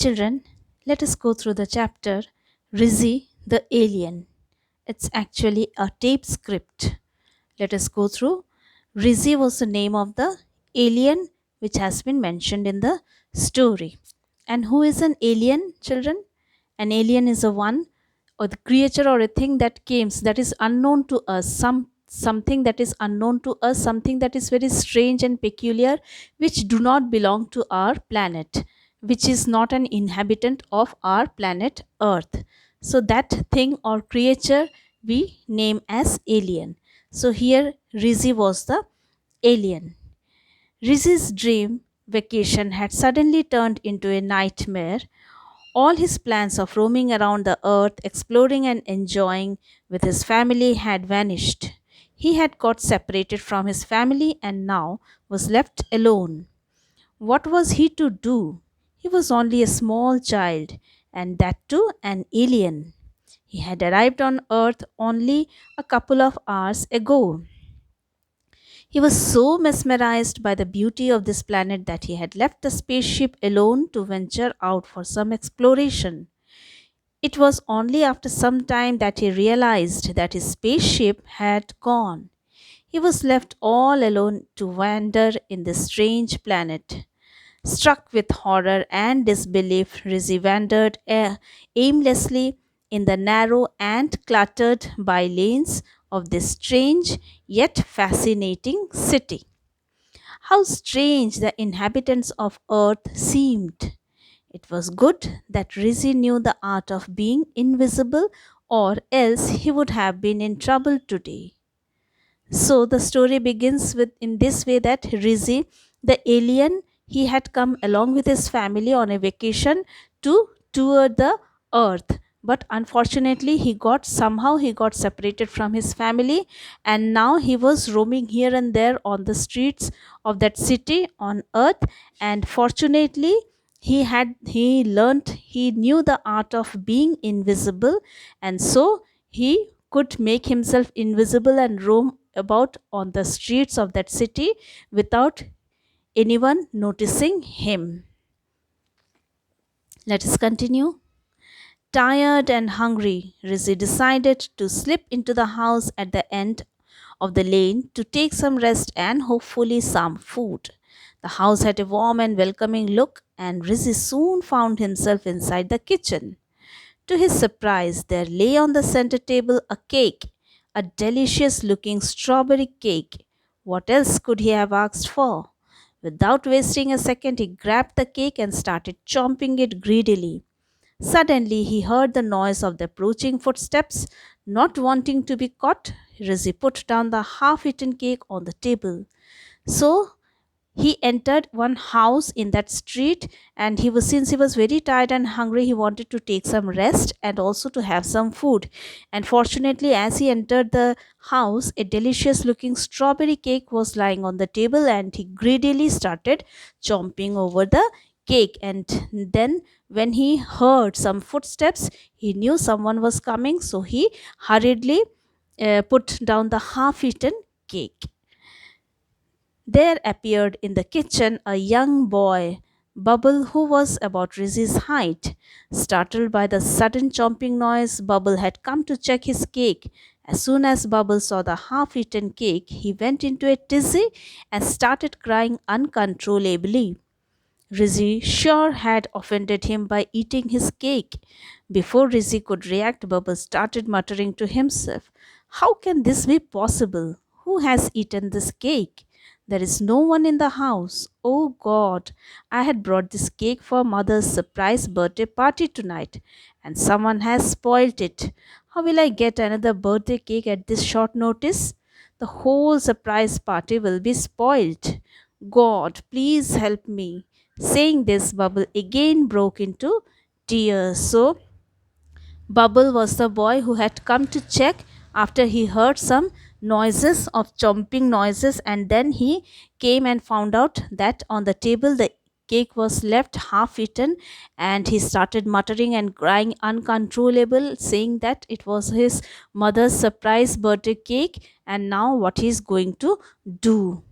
Children, let us go through the chapter Rizi the Alien. It's actually a tape script. Let us go through. Rizi was the name of the alien which has been mentioned in the story. And who is an alien, children? An alien is a one or the creature or a thing that comes that is unknown to us, something that is unknown to us, something that is very strange and peculiar, which do not belong to our planet, which is not an inhabitant of our planet Earth. So that thing or creature we name as alien. So here Rizi was the alien. Rizi's dream vacation had suddenly turned into a nightmare. All his plans of roaming around the earth, exploring and enjoying with his family had vanished. He had got separated from his family and now was left alone. What was he to do? He was only a small child, and that too an alien. He had arrived on earth only a couple of hours ago. He was so mesmerized by the beauty of this planet that he had left the spaceship alone to venture out for some exploration. It was only after some time that he realized that his spaceship had gone. He was left all alone to wander in this strange planet. Struck with horror and disbelief, Rizzi wandered aimlessly in the narrow and cluttered by lanes of this strange yet fascinating city. How strange the inhabitants of earth seemed. It was good that Rizzi knew the art of being invisible, or else he would have been in trouble today. So the story begins with in this way that Rizi, the alien, he had come along with his family on a vacation to tour the earth. But unfortunately, he got separated from his family, and now he was roaming here and there on the streets of that city on earth. And fortunately, he knew the art of being invisible, and so he could make himself invisible and roam about on the streets of that city without anyone noticing him. Let us continue. Tired and hungry, Rizzi decided to slip into the house at the end of the lane to take some rest and hopefully some food. The house had a warm and welcoming look, and Rizzi soon found himself inside the kitchen. To his surprise, there lay on the center table a cake, a delicious looking strawberry cake. What else could he have asked for? Without wasting a second, he grabbed the cake and started chomping it greedily. Suddenly, he heard the noise of the approaching footsteps. Not wanting to be caught, Rizzi put down the half eaten cake on the table. So, he entered one house in that street, and since he was very tired and hungry, he wanted to take some rest and also to have some food. And fortunately, as he entered the house, a delicious looking strawberry cake was lying on the table, and he greedily started chomping over the cake. And then when he heard some footsteps, he knew someone was coming, so he hurriedly put down the half eaten cake. There appeared in the kitchen a young boy, Bubble, who was about Rizzi's height. Startled by the sudden chomping noise, Bubble had come to check his cake. As soon as Bubble saw the half eaten cake, he went into a tizzy and started crying uncontrollably. Rizzi sure had offended him by eating his cake. Before Rizzi could react, Bubble started muttering to himself, "How can this be possible? Who has eaten this cake? There is no one in the house. Oh God, I had brought this cake for mother's surprise birthday party tonight, and someone has spoilt it. How will I get another birthday cake at this short notice? The whole surprise party will be spoiled. God, please help me." Saying this, Bubble again broke into tears. So, Bubble was the boy who had come to check after he heard some noises of chomping noises, and then he came and found out that on the table the cake was left half eaten, and he started muttering and crying uncontrollable, saying that it was his mother's surprise birthday cake, and now what he is going to do.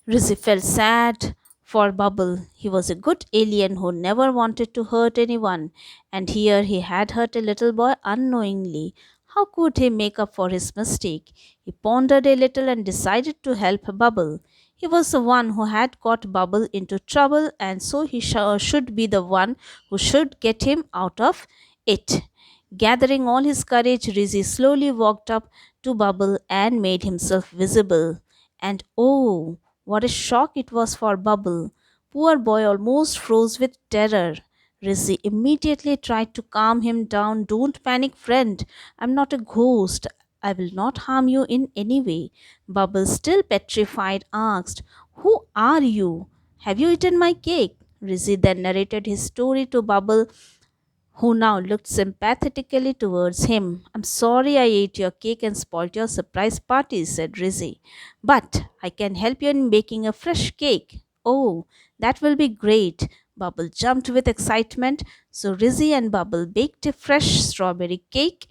Rizzi felt sad for Bubble. He was a good alien who never wanted to hurt anyone, and here he had hurt a little boy unknowingly. How could he make up for his mistake? He pondered a little and decided to help Bubble. He was the one who had got Bubble into trouble, and so he should be the one who should get him out of it. Gathering all his courage, Rizzy slowly walked up to Bubble and made himself visible. And oh, what a shock it was for Bubble. Poor boy almost froze with terror. Rizzy immediately tried to calm him down. Don't panic, friend. I'm not a ghost. I will not harm you in any way. Bubble, still petrified, asked, "Who are you? Have you eaten my cake?" Rizzy then narrated his story to Bubble, who now looked sympathetically towards him. "I'm sorry I ate your cake and spoilt your surprise party," said Rizzy. "But I can help you in baking a fresh cake." "Oh, that will be great." Bubble jumped with excitement. So Rizzy and Bubble baked a fresh strawberry cake.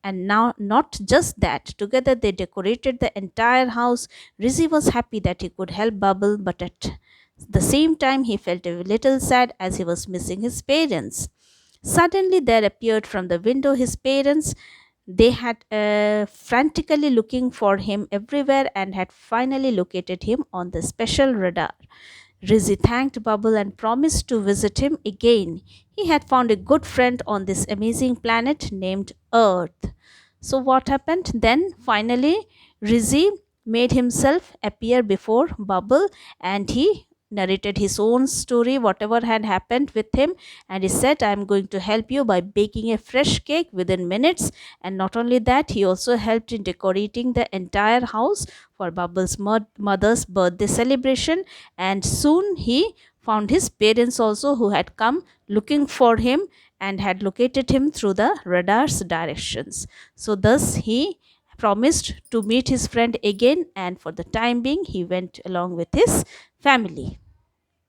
And now, not just that, together they decorated the entire house. Rizzy was happy that he could help Bubble, but at the same time, he felt a little sad as he was missing his parents. Suddenly, there appeared from the window his parents. They had frantically looking for him everywhere and had finally located him on the special radar. Rizzy thanked Bubble and promised to visit him again. He had found a good friend on this amazing planet named Earth. So, what happened then? Finally, Rizzy made himself appear before Bubble and he narrated his own story, whatever had happened with him. And he said, "I'm going to help you by baking a fresh cake within minutes." And not only that, he also helped in decorating the entire house for Bubble's mother's birthday celebration. And soon he found his parents also, who had come looking for him and had located him through the radar's directions. So, thus, he promised to meet his friend again, and for the time being, he went along with his family.